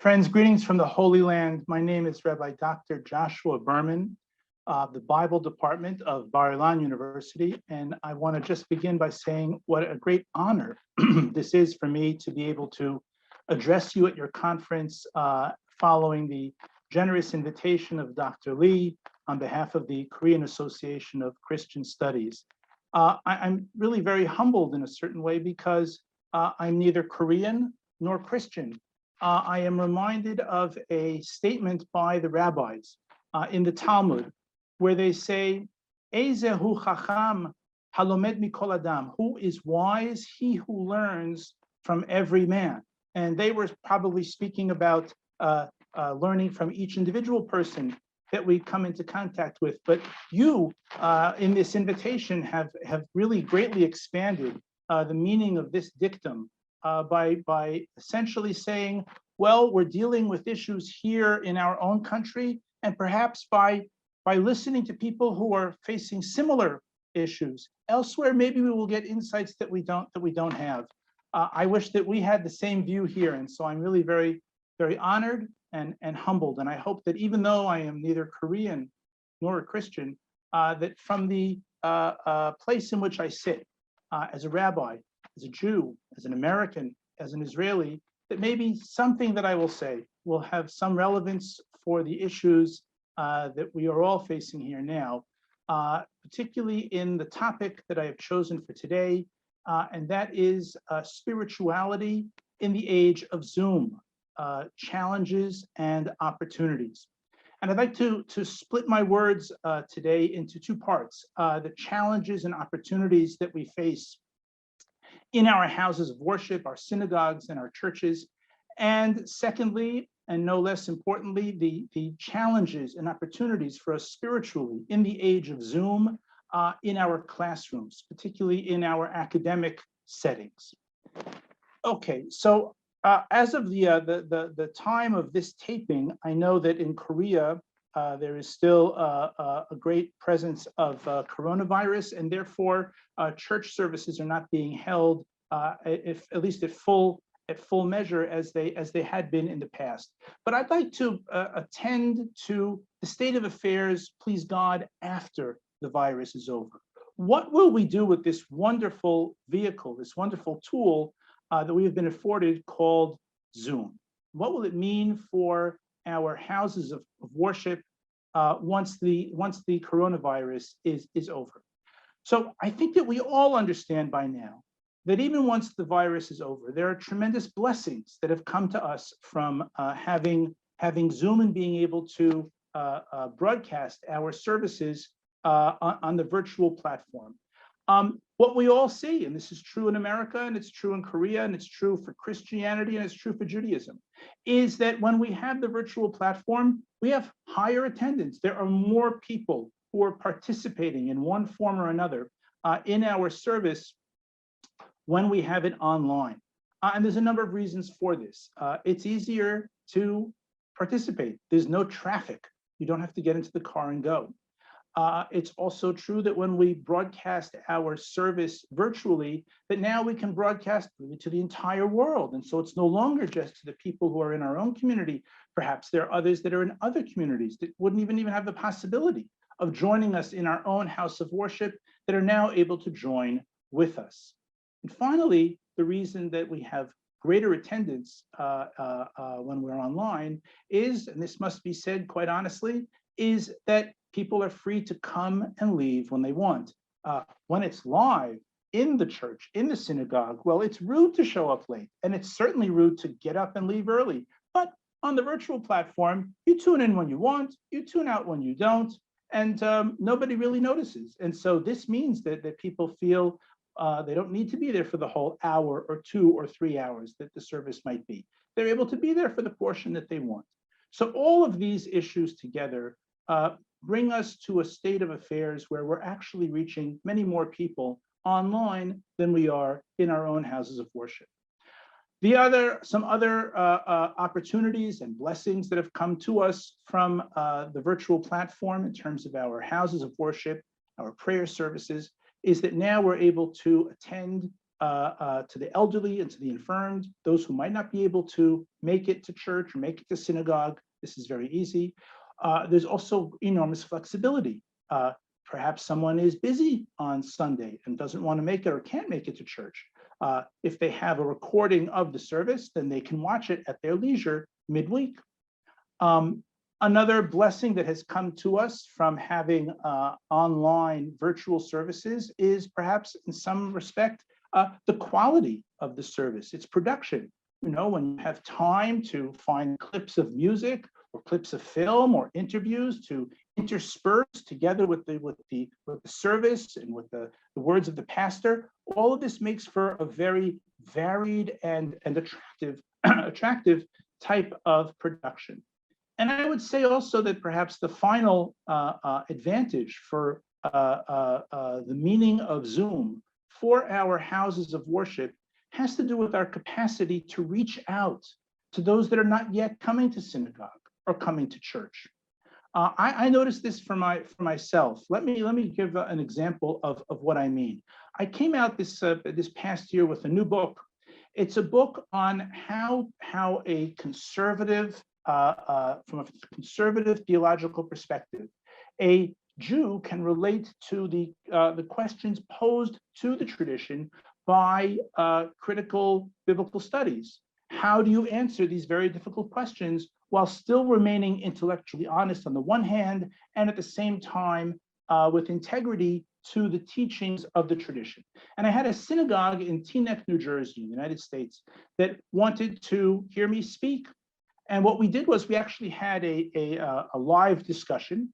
Friends, greetings from the Holy Land. My name is Rabbi Dr. Joshua Berman of the Bible Department of Bar-Ilan University. And I want to just begin by saying what a great honor this is for me to be able to address you at your conference following the generous invitation of Dr. Lee on behalf of the Korean Association of Christian Studies. I'm really very humbled in a certain way because I'm neither Korean nor Christian. I am reminded of a statement by the rabbis in the Talmud, where they say, Ezehu chacham halomed mikol adam, who is wise? He who learns from every man. And they were probably speaking about learning from each individual person that we come into contact with. But you, in this invitation, have really greatly expanded the meaning of this dictum by essentially saying, well, we're dealing with issues here in our own country, and perhaps by listening to people who are facing similar issues elsewhere, maybe we will get insights that we don't have. I wish that we had the same view here, and so I'm really very, very honored and humbled. And I hope that even though I am neither Korean nor a Christian, that from the place in which I sit as a rabbi, as a Jew, as an American, as an Israeli, that maybe something that I will say will have some relevance for the issues that we are all facing here now, particularly in the topic that I have chosen for today, and that is spirituality in the age of Zoom, challenges and opportunities. And I'd like to split my words today into two parts, the challenges and opportunities that we face in our houses of worship, our synagogues and our churches. And secondly, and no less importantly, the challenges and opportunities for us spiritually in the age of Zoom in our classrooms, particularly in our academic settings. Okay, so as of the time of this taping, I know that in Korea, there is still a great presence of coronavirus, and therefore church services are not being held, if at least at full measure as they had been in the past. But I'd like to attend to the state of affairs, please God, after the virus is over. What will we do with this wonderful vehicle, this wonderful tool that we have been afforded called Zoom? What will it mean for our houses of worship once the coronavirus is over? So I think that we all understand by now that even once the virus is over, there are tremendous blessings that have come to us from having Zoom and being able to broadcast our services on the virtual platform. What we all see, and this is true in America, and it's true in Korea, and it's true for Christianity, and it's true for Judaism, is that when we have the virtual platform, we have higher attendance. There are more people who are participating in one form or another in our service when we have it online. And there's a number of reasons for this. It's easier to participate. There's no traffic. You don't have to get into the car and go. It's also true that when we broadcast our service virtually, that now we can broadcast really to the entire world. And so it's no longer just to the people who are in our own community. Perhaps there are others that are in other communities that wouldn't even have the possibility of joining us in our own house of worship that are now able to join with us. And finally, the reason that we have greater attendance when we're online is, and this must be said quite honestly, is that people are free to come and leave when they want. When it's live in the church, in the synagogue, well, it's rude to show up late, and it's certainly rude to get up and leave early. But on the virtual platform, you tune in when you want, you tune out when you don't, and nobody really notices. And so this means that people feel they don't need to be there for the whole hour or 2 or 3 hours that the service might be. They're able to be there for the portion that they want. So all of these issues together bring us to a state of affairs where we're actually reaching many more people online than we are in our own houses of worship. Some other opportunities and blessings that have come to us from the virtual platform in terms of our houses of worship, our prayer services, is that now we're able to attend to the elderly and to the infirmed, those who might not be able to make it to church or make it to synagogue. This is very easy. There's also enormous flexibility. Perhaps someone is busy on Sunday and doesn't want to make it or can't make it to church. If they have a recording of the service, then they can watch it at their leisure midweek. Another blessing that has come to us from having online virtual services is perhaps in some respect, the quality of the service, its production. You know, when you have time to find clips of music or clips of film or interviews to intersperse together with the service and with the words of the pastor, all of this makes for a very varied and attractive attractive type of production. And I would say also that perhaps the final advantage for the meaning of Zoom for our houses of worship has to do with our capacity to reach out to those that are not yet coming to synagogue or coming to church. I noticed this for myself. Let me give an example of what I mean. I came out this past year with a new book. It's a book on how a conservative, from a conservative theological perspective, a Jew can relate to the questions posed to the tradition by critical biblical studies. How do you answer these very difficult questions while still remaining intellectually honest on the one hand, and at the same time with integrity to the teachings of the tradition? And I had a synagogue in Teaneck, New Jersey, United States, that wanted to hear me speak. And what we did was we actually had a live discussion,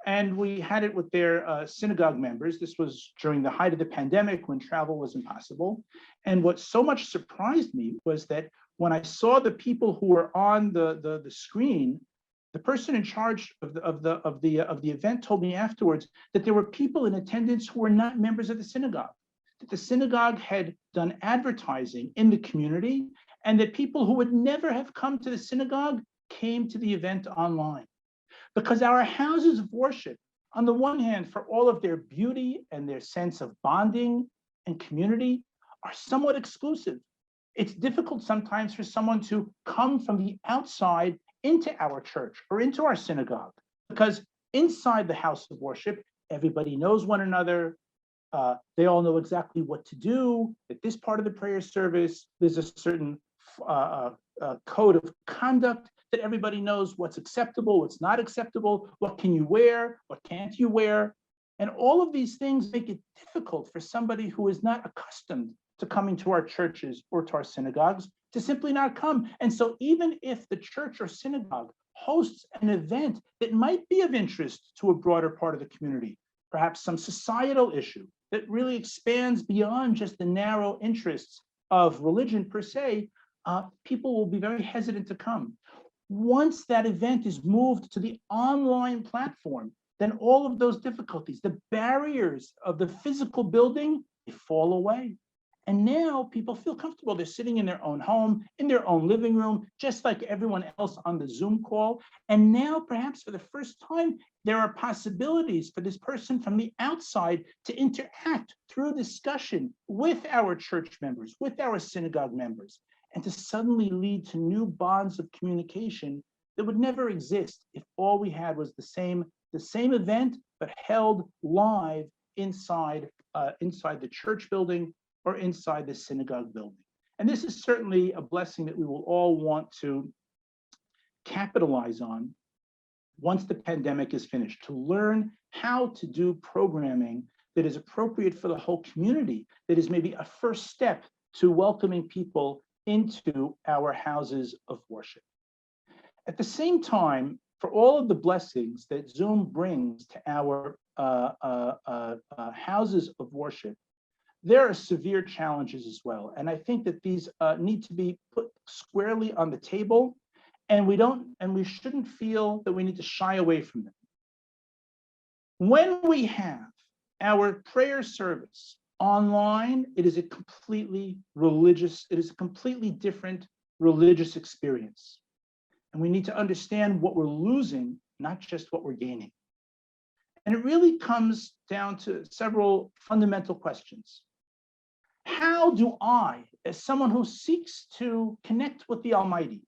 and we had it with their synagogue members. This was during the height of the pandemic when travel was impossible. And what so much surprised me was that when I saw the people who were on the screen, the person in charge of the event told me afterwards that there were people in attendance who were not members of the synagogue, that the synagogue had done advertising in the community, and that people who would never have come to the synagogue came to the event online. Because our houses of worship, on the one hand, for all of their beauty and their sense of bonding and community, are somewhat exclusive. It's difficult sometimes for someone to come from the outside into our church or into our synagogue, because inside the house of worship, everybody knows one another. They all know exactly what to do. At this part of the prayer service, there's a certain code of conduct that everybody knows what's acceptable, what's not acceptable, what can you wear, what can't you wear. And all of these things make it difficult for somebody who is not accustomed to coming to our churches or to our synagogues to simply not come. And so even if the church or synagogue hosts an event that might be of interest to a broader part of the community, perhaps some societal issue that really expands beyond just the narrow interests of religion per se, people will be very hesitant to come. Once that event is moved to the online platform, then all of those difficulties, the barriers of the physical building, they fall away. And now people feel comfortable. They're sitting in their own home, in their own living room, just like everyone else on the Zoom call. And now, perhaps for the first time, there are possibilities for this person from the outside to interact through discussion with our church members, with our synagogue members, and to suddenly lead to new bonds of communication that would never exist if all we had was the same event, but held live inside the church building or inside the synagogue building. And this is certainly a blessing that we will all want to capitalize on once the pandemic is finished, to learn how to do programming that is appropriate for the whole community, that is maybe a first step to welcoming people into our houses of worship. At the same time, for all of the blessings that Zoom brings to our houses of worship, there are severe challenges as well. And I think that these need to be put squarely on the table, and we shouldn't feel that we need to shy away from them. When we have our prayer service online, it is a completely different religious experience. And we need to understand what we're losing, not just what we're gaining. And it really comes down to several fundamental questions. How do I, as someone who seeks to connect with the Almighty,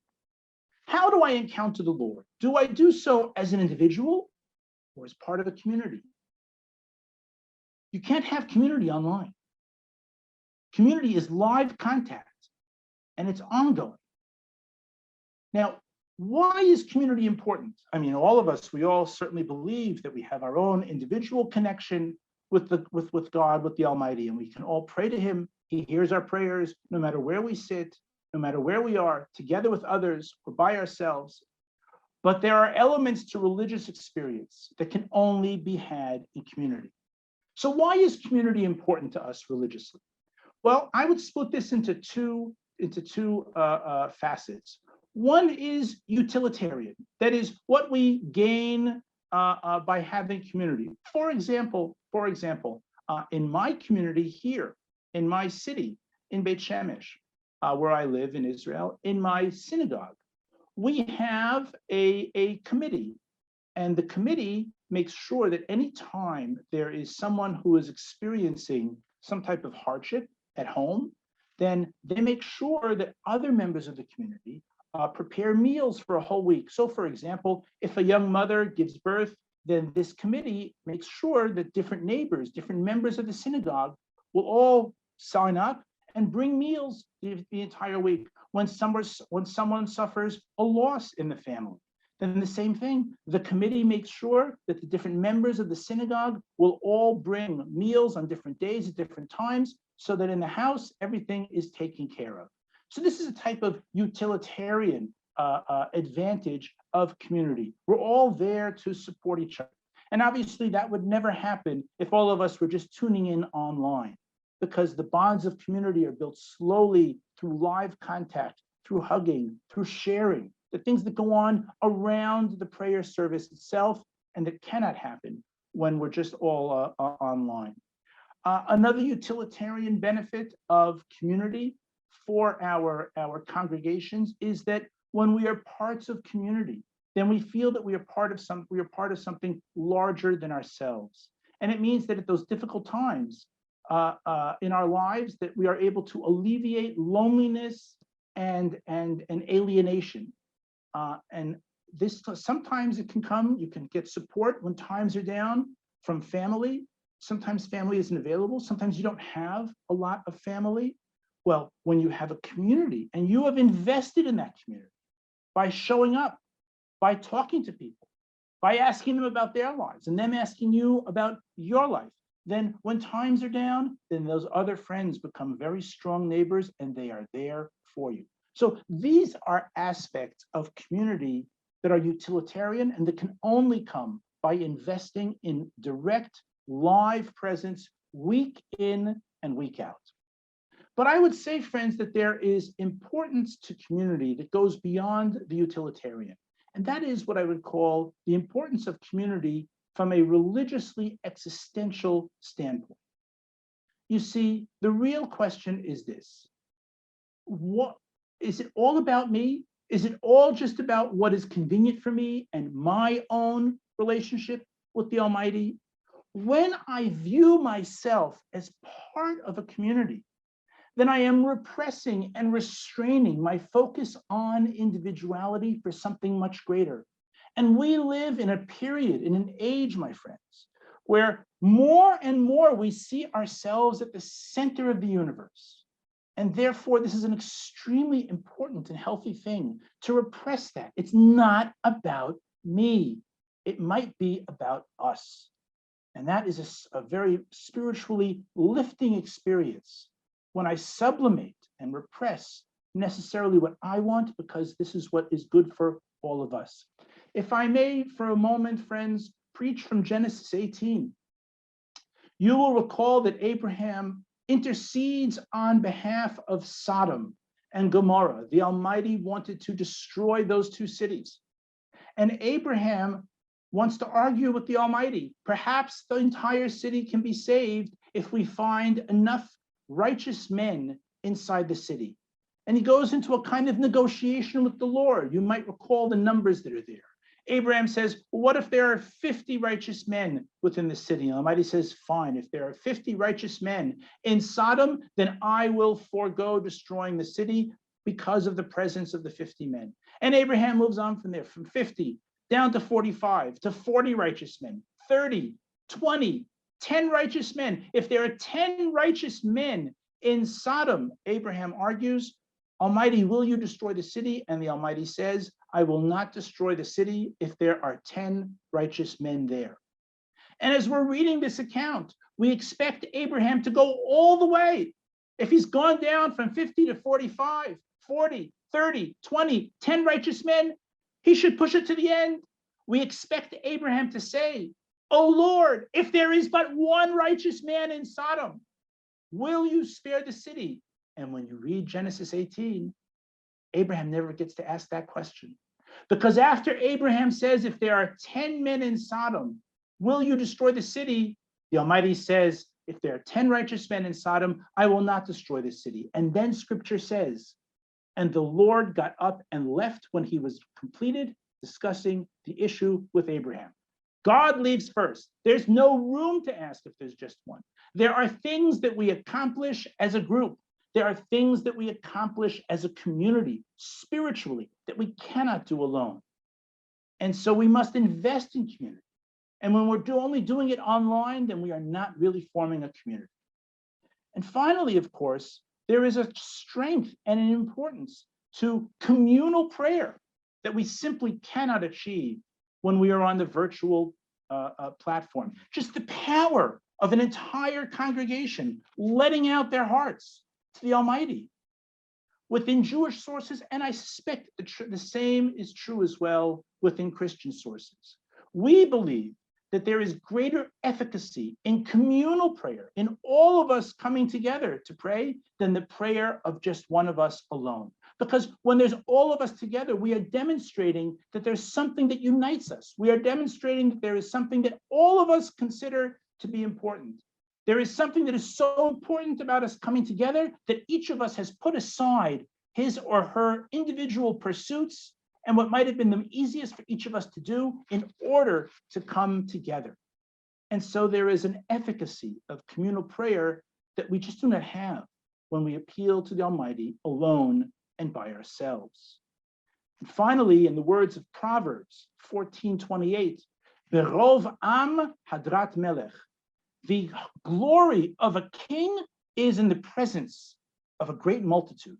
how do I encounter the Lord? Do I do so as an individual or as part of a community? You can't have community online. Community is live contact and it's ongoing. Now, why is community important? I mean, all of us, we all certainly believe that we have our own individual connection with God, with the Almighty, and we can all pray to Him. He hears our prayers, no matter where we sit, no matter where we are, together with others or by ourselves. But there are elements to religious experience that can only be had in community. So why is community important to us religiously? Well, I would split this into two facets. One is utilitarian, that is what we gain by having community. For example, in my community here, in my city, in Beit Shemesh, where I live in Israel, in my synagogue, we have a committee, and the committee makes sure that any time there is someone who is experiencing some type of hardship at home, then they make sure that other members of the community prepare meals for a whole week. So for example, if a young mother gives birth, then this committee makes sure that different neighbors, different members of the synagogue will all sign up and bring meals the entire week. When someone suffers a loss in the family, then the same thing. The committee makes sure that the different members of the synagogue will all bring meals on different days at different times, so that in the house, everything is taken care of. So this is a type of utilitarian advantage of community. We're all there to support each other. And obviously that would never happen if all of us were just tuning in online, because the bonds of community are built slowly through live contact, through hugging, through sharing, the things that go on around the prayer service itself, and that cannot happen when we're just all online. Another utilitarian benefit of community for our congregations is that when we are parts of community, then we feel that we are part of something larger than ourselves. And it means that at those difficult times in our lives, that we are able to alleviate loneliness and alienation. And this, sometimes it can come, you can get support when times are down from family. Sometimes family isn't available. Sometimes you don't have a lot of family. Well, when you have a community and you have invested in that community by showing up, by talking to people, by asking them about their lives and them asking you about your life, then when times are down, then those other friends become very strong neighbors and they are there for you. So these are aspects of community that are utilitarian and that can only come by investing in direct live presence week in and week out. But I would say, friends, that there is importance to community that goes beyond the utilitarian. And that is what I would call the importance of community from a religiously existential standpoint. You see, the real question is this: what is it all about me? Is it all just about what is convenient for me and my own relationship with the Almighty? When I view myself as part of a community, then I am repressing and restraining my focus on individuality for something much greater. And we live in a period, in an age, my friends, where more and more we see ourselves at the center of the universe. And therefore, this is an extremely important and healthy thing to repress that. It's not about me. It might be about us. And that is a very spiritually lifting experience when I sublimate and repress necessarily what I want, because this is what is good for all of us. If I may, for a moment, friends, preach from Genesis 18. You will recall that Abraham intercedes on behalf of Sodom and Gomorrah. The Almighty wanted to destroy those two cities. And Abraham wants to argue with the Almighty. Perhaps the entire city can be saved if we find enough righteous men inside the city. And he goes into a kind of negotiation with the Lord. You might recall the numbers that are there. Abraham says, well, what if there are 50 righteous men within the city? And Almighty says, fine, if there are 50 righteous men in Sodom, then I will forego destroying the city because of the presence of the 50 men. And Abraham moves on from there, from 50 down to 45, to 40 righteous men, 30, 20, 10 righteous men. If there are 10 righteous men in Sodom, Abraham argues, Almighty, will you destroy the city? And the Almighty says, I will not destroy the city if there are 10 righteous men there. And as we're reading this account, we expect Abraham to go all the way. If he's gone down from 50 to 45, 40, 30, 20, 10 righteous men, he should push it to the end. We expect Abraham to say, oh Lord, if there is but one righteous man in Sodom, will you spare the city? And when you read Genesis 18, Abraham never gets to ask that question. Because after Abraham says, if there are 10 men in Sodom, will you destroy the city? The Almighty says, if there are 10 righteous men in Sodom, I will not destroy the city. And then scripture says, and the Lord got up and left when he was completed discussing the issue with Abraham. God leaves first. There's no room to ask if there's just one. There are things that we accomplish as a group. There are things that we accomplish as a community, spiritually, that we cannot do alone. And so we must invest in community. And when we're only doing it online, then we are not really forming a community. And finally, of course, there is a strength and an importance to communal prayer that we simply cannot achieve when we are on the virtual platform. Just the power of an entire congregation letting out their hearts to the Almighty. Within Jewish sources, and I suspect the same is true as well within Christian sources, we believe that there is greater efficacy in communal prayer, in all of us coming together to pray, than the prayer of just one of us alone. Because when there's all of us together, we are demonstrating that there's something that unites us. We are demonstrating that there is something that all of us consider to be important. There is something that is so important about us coming together that each of us has put aside his or her individual pursuits and what might have been the easiest for each of us to do in order to come together. And so there is an efficacy of communal prayer that we just do not have when we appeal to the Almighty alone and by ourselves. And finally, in the words of Proverbs 14:28, Berov am hadrat melech, the glory of a king is in the presence of a great multitude.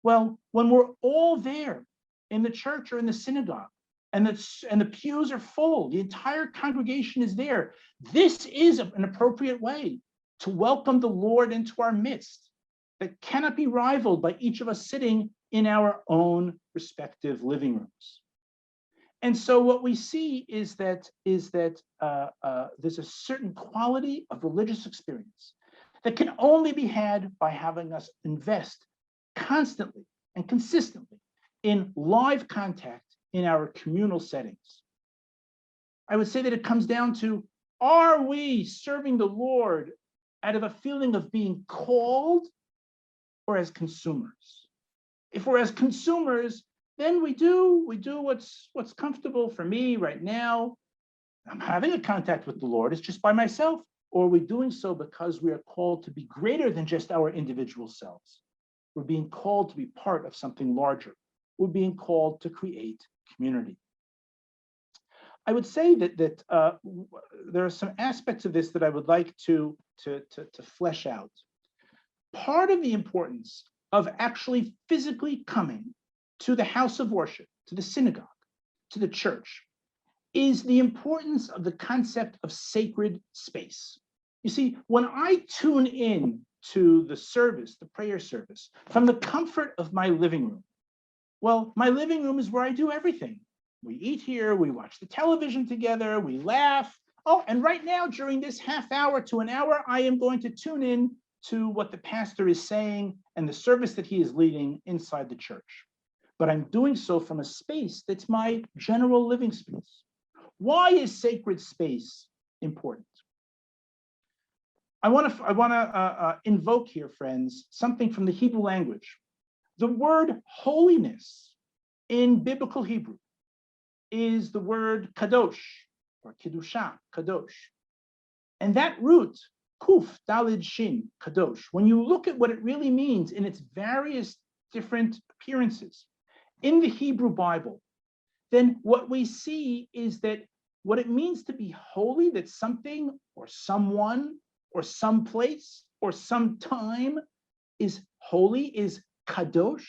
Well, when we're all there in the church or in the synagogue, and the pews are full, the entire congregation is there, this is an appropriate way to welcome the Lord into our midst that cannot be rivaled by each of us sitting in our own respective living rooms. And so what we see is that there's a certain quality of religious experience that can only be had by having us invest constantly and consistently in live contact in our communal settings. I would say that it comes down to, are we serving the Lord out of a feeling of being called or as consumers? If we're as consumers, then we do what's comfortable for me right now. I'm having a contact with the Lord, it's just by myself. Or are we doing so because we are called to be greater than just our individual selves? We're being called to be part of something larger. We're being called to create community. I would say that there are some aspects of this that I would like to flesh out. Part of the importance of actually physically coming to the house of worship, to the synagogue, to the church, is the importance of the concept of sacred space. You see, when I tune in to the service, the prayer service, from the comfort of my living room, well, my living room is where I do everything. We eat here, we watch the television together, we laugh. Oh, and right now, during this half hour to an hour, I am going to tune in to what the pastor is saying and the service that he is leading inside the church. But I'm doing so from a space that's my general living space. Why is sacred space important? I want to invoke here, friends, something from the Hebrew language. The word holiness in biblical Hebrew is the word kadosh, or kiddusha, kadosh. And that root, kuf, dalid, shin, kadosh, when you look at what it really means in its various different appearances in the Hebrew Bible, then what we see is that what it means to be holy, that something or someone or some place or some time is holy, is kadosh,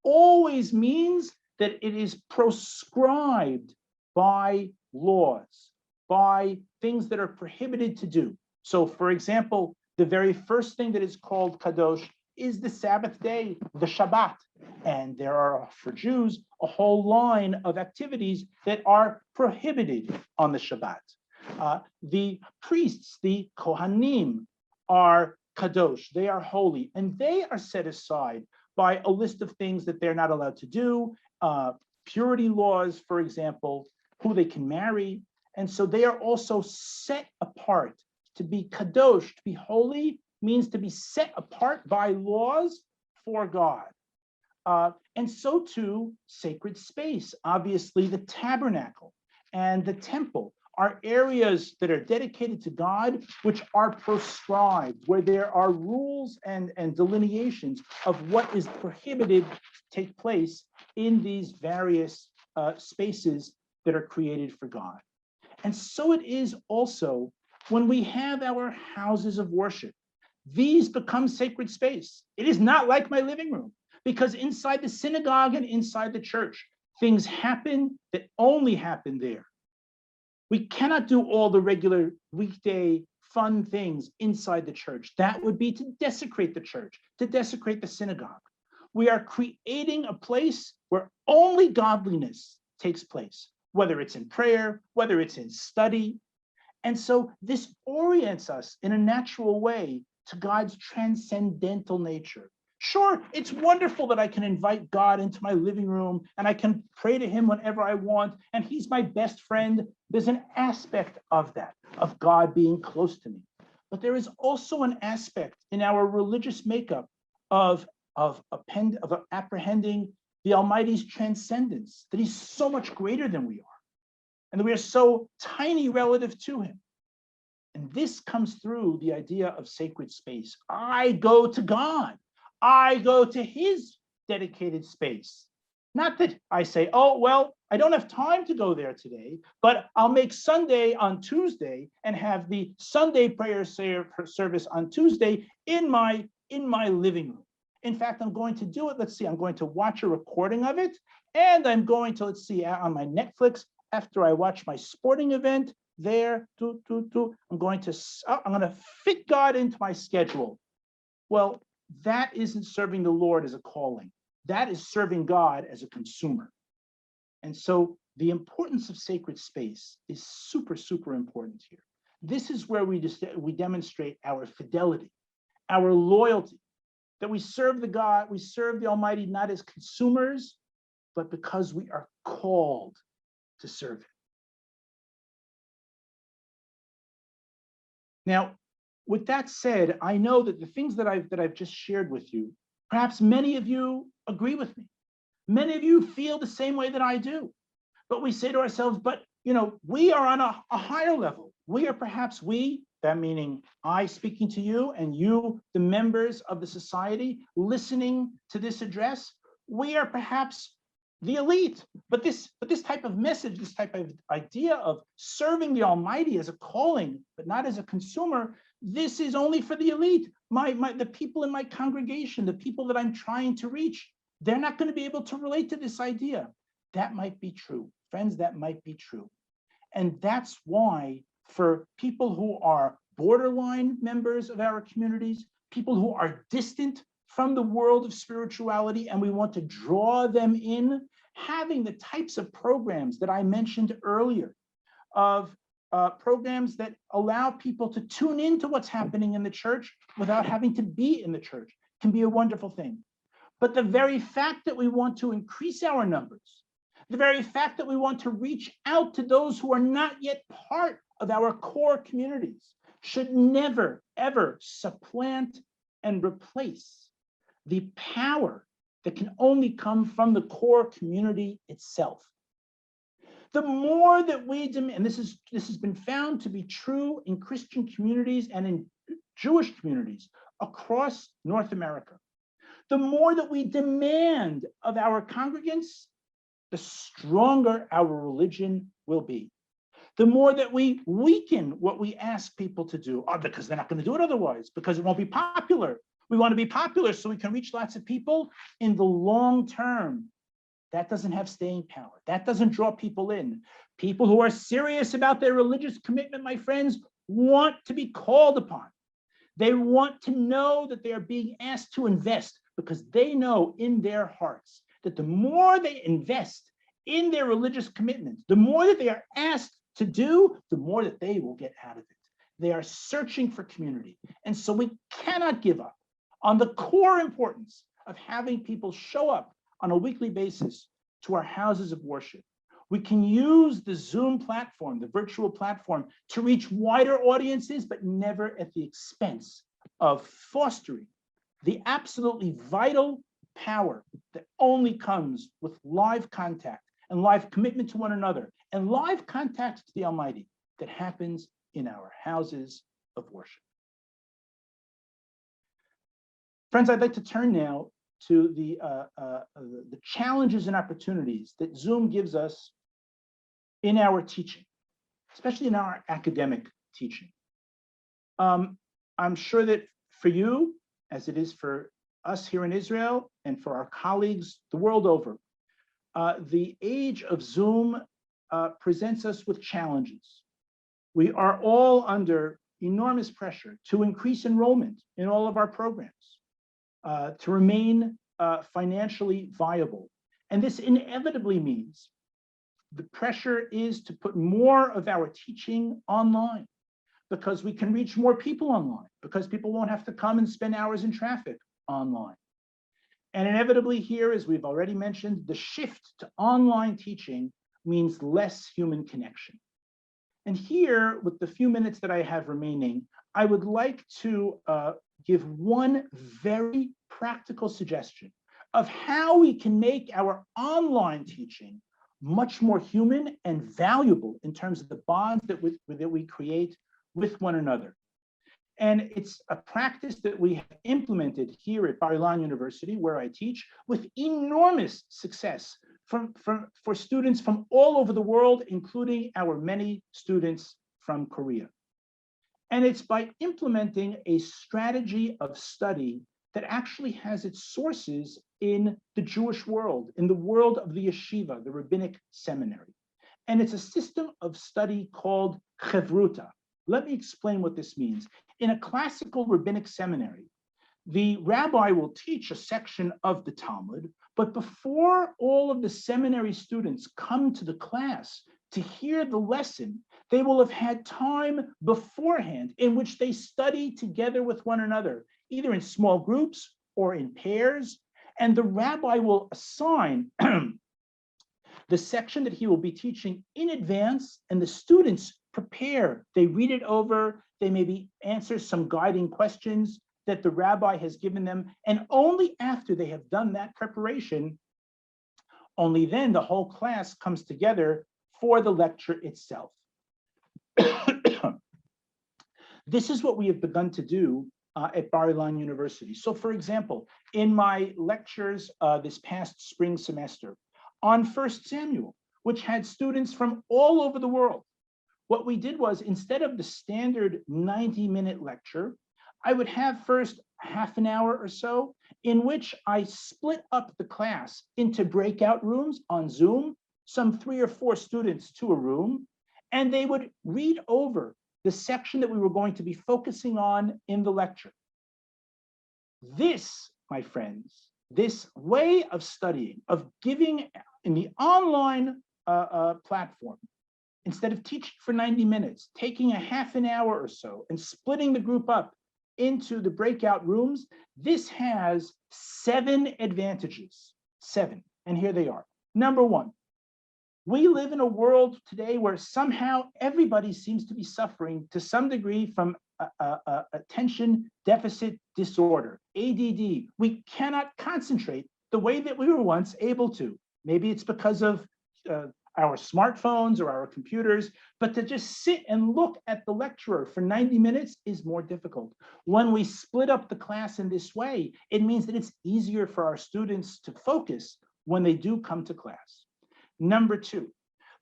always means that it is proscribed by laws, by things that are prohibited to do. So, for example, the very first thing that is called kadosh is the Sabbath day, the Shabbat. And there are, for Jews, a whole line of activities that are prohibited on the Shabbat. The priests, the Kohanim, are kadosh, they are holy, and they are set aside by a list of things that they're not allowed to do, purity laws, for example, who they can marry. And so they are also set apart. To be kadosh, to be holy, means to be set apart by laws for God. And so too, sacred space. Obviously, the tabernacle and the temple are areas that are dedicated to God, which are proscribed, where there are rules and delineations of what is prohibited to take place in these various spaces that are created for God. And so it is also when we have our houses of worship. These become sacred space. It is not like my living room, because inside the synagogue and inside the church, things happen that only happen there. We cannot do all the regular weekday fun things inside the church. That would be to desecrate the church, to desecrate the synagogue. We are creating a place where only godliness takes place, whether it's in prayer, whether it's in study. And so this orients us in a natural way to God's transcendental nature. Sure, it's wonderful that I can invite God into my living room and I can pray to him whenever I want, and he's my best friend. There's an aspect of that, of God being close to me. But there is also an aspect in our religious makeup of apprehending the Almighty's transcendence, that he's so much greater than we are, and that we are so tiny relative to him. And this comes through the idea of sacred space. I go to God. I go to his dedicated space. Not that I say, oh, well, I don't have time to go there today, but I'll make Sunday on Tuesday and have the Sunday prayer service on Tuesday in my living room. In fact, I'm going to do it. Let's see, I'm going to watch a recording of it, and I'm going to, let's see, on my Netflix, after I watch my sporting event, there, I'm going to fit God into my schedule. Well, that isn't serving the Lord as a calling. That is serving God as a consumer. And so the importance of sacred space is super, super important here. This is where we demonstrate our fidelity, our loyalty, that we serve the Almighty not as consumers, but because we are called to serve him. Now, with that said, I know that the things that I've just shared with you, perhaps many of you agree with me. Many of you feel the same way that I do. But we say to ourselves, but we are on a higher level. We are perhaps that meaning I speaking to you and you, the members of the society, listening to this address, we are perhaps the elite. But this type of message, this type of idea of serving the Almighty as a calling, but not as a consumer, this is only for the elite. The people in my congregation, the people that I'm trying to reach, they're not going to be able to relate to this idea. That might be true. Friends, that might be true. And that's why for people who are borderline members of our communities, people who are distant from the world of spirituality, and we want to draw them in, having the types of programs that I mentioned earlier, of programs that allow people to tune into what's happening in the church without having to be in the church, can be a wonderful thing. But the very fact that we want to increase our numbers, the very fact that we want to reach out to those who are not yet part of our core communities, should never, ever supplant and replace the power that can only come from the core community itself. the more that we demand, and this has been found to be true in Christian communities and in Jewish communities across North America, the more that we demand of our congregants, the stronger our religion will be. The more that we weaken what we ask people to do, because they're not going to do it otherwise, because it won't be popular. We want to be popular so we can reach lots of people. In the long term, that doesn't have staying power. That doesn't draw people in. People who are serious about their religious commitment, my friends, want to be called upon. They want to know that they are being asked to invest, because they know in their hearts that the more they invest in their religious commitment, the more that they are asked to do, the more that they will get out of it. They are searching for community. And so we cannot give up on the core importance of having people show up on a weekly basis to our houses of worship. We can use the Zoom platform, the virtual platform, to reach wider audiences, but never at the expense of fostering the absolutely vital power that only comes with live contact and live commitment to one another and live contact to the Almighty that happens in our houses of worship. Friends, I'd like to turn now to the challenges and opportunities that Zoom gives us in our teaching, especially in our academic teaching. I'm sure that for you, as it is for us here in Israel and for our colleagues the world over, the age of Zoom presents us with challenges. We are all under enormous pressure to increase enrollment in all of our programs, to remain financially viable. And this inevitably means the pressure is to put more of our teaching online, because we can reach more people online, because people won't have to come and spend hours in traffic online. And inevitably here, as we've already mentioned, the shift to online teaching means less human connection. And here, with the few minutes that I have remaining, I would like to give one very practical suggestion of how we can make our online teaching much more human and valuable in terms of the bonds that we create with one another. And it's a practice that we have implemented here at Bar-Ilan University, where I teach, with enormous success for students from all over the world, including our many students from Korea. And it's by implementing a strategy of study that actually has its sources in the Jewish world, in the world of the yeshiva, the rabbinic seminary. And it's a system of study called chevruta. Let me explain what this means. In a classical rabbinic seminary, the rabbi will teach a section of the Talmud, but before all of the seminary students come to the class to hear the lesson, they will have had time beforehand in which they study together with one another, either in small groups or in pairs, and the rabbi will assign the section that he will be teaching in advance, and the students prepare. They read it over, they maybe answer some guiding questions that the rabbi has given them, and only after they have done that preparation, only then the whole class comes together for the lecture itself. This is what we have begun to do at Bar-Ilan University. So for example, in my lectures this past spring semester on 1 Samuel, which had students from all over the world, what we did was, instead of the standard 90-minute lecture, I would have first half an hour or so in which I split up the class into breakout rooms on Zoom, some 3 or 4 students to a room, and they would read over the section that we were going to be focusing on in the lecture. This, my friends, this way of studying, of giving in the online platform, instead of teaching for 90 minutes, taking a half an hour or so and splitting the group up into the breakout rooms, this has 7 advantages. 7, and here they are. Number 1, we live in a world today where somehow everybody seems to be suffering to some degree from attention deficit disorder, ADD. We cannot concentrate the way that we were once able to. Maybe it's because of our smartphones or our computers, but to just sit and look at the lecturer for 90 minutes is more difficult. When we split up the class in this way, it means that it's easier for our students to focus when they do come to class. Number two,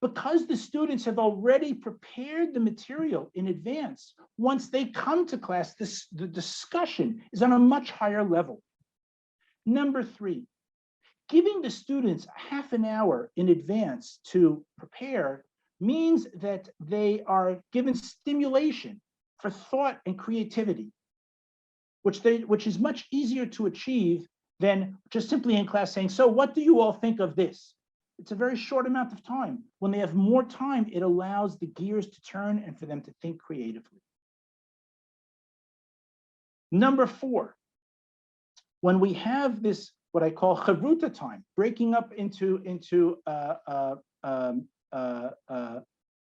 because the students have already prepared the material in advance, once they come to class, the discussion is on a much higher level. Number three, giving the students half an hour in advance to prepare means that they are given stimulation for thought and creativity, which is much easier to achieve than just simply in class saying, so what do you all think of this? It's a very short amount of time. When they have more time, it allows the gears to turn and for them to think creatively. Number four, when we have this, what I call chavruta time, breaking up into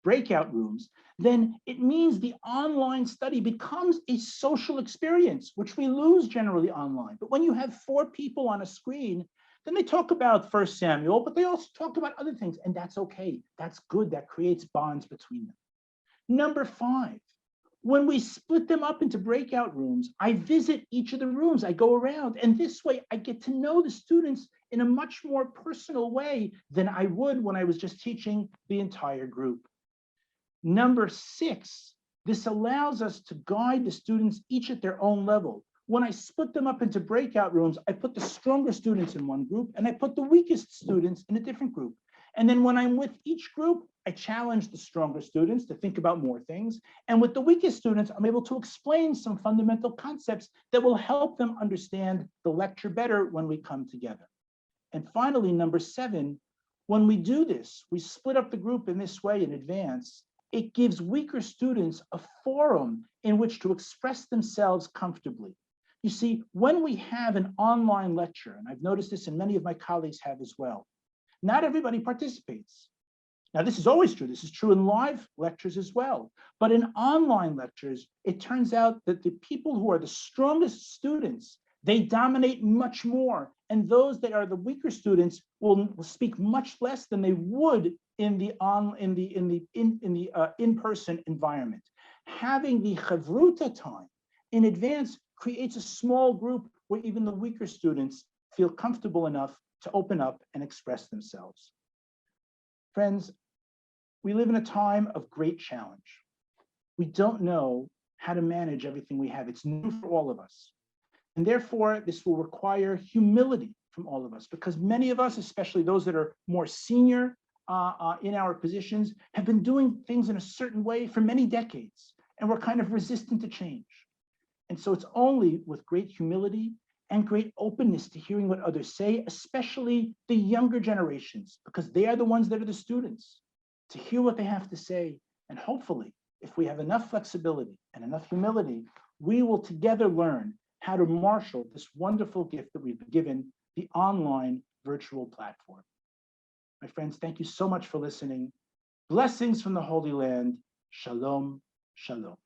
breakout rooms, then it means the online study becomes a social experience, which we lose generally online. But when you have 4 people on a screen, then they talk about 1 Samuel, but they also talk about other things, and that's okay. That's good. That creates bonds between them. Number 5, when we split them up into breakout rooms, I visit each of the rooms. I go around, and this way I get to know the students in a much more personal way than I would when I was just teaching the entire group. Number 6, this allows us to guide the students each at their own level. When I split them up into breakout rooms, I put the stronger students in one group and I put the weakest students in a different group. And then when I'm with each group, I challenge the stronger students to think about more things. And with the weakest students, I'm able to explain some fundamental concepts that will help them understand the lecture better when we come together. And finally, number 7, when we do this, we split up the group in this way in advance. It gives weaker students a forum in which to express themselves comfortably. You see, when we have an online lecture, and I've noticed this and many of my colleagues have as well, not everybody participates. Now, this is always true. This is true in live lectures as well. But in online lectures, it turns out that the people who are the strongest students, they dominate much more. And those that are the weaker students will speak much less than they would in the in-person environment. Having the chavruta time in advance creates a small group where even the weaker students feel comfortable enough to open up and express themselves. Friends, we live in a time of great challenge. We don't know how to manage everything we have. It's new for all of us. And therefore, this will require humility from all of us, because many of us, especially those that are more senior in our positions, have been doing things in a certain way for many decades, and we're kind of resistant to change. And so it's only with great humility and great openness to hearing what others say, especially the younger generations, because they are the ones that are the students, to hear what they have to say. And hopefully, if we have enough flexibility and enough humility, we will together learn how to marshal this wonderful gift that we've been given, the online virtual platform. My friends, thank you so much for listening. Blessings from the Holy Land. Shalom, shalom.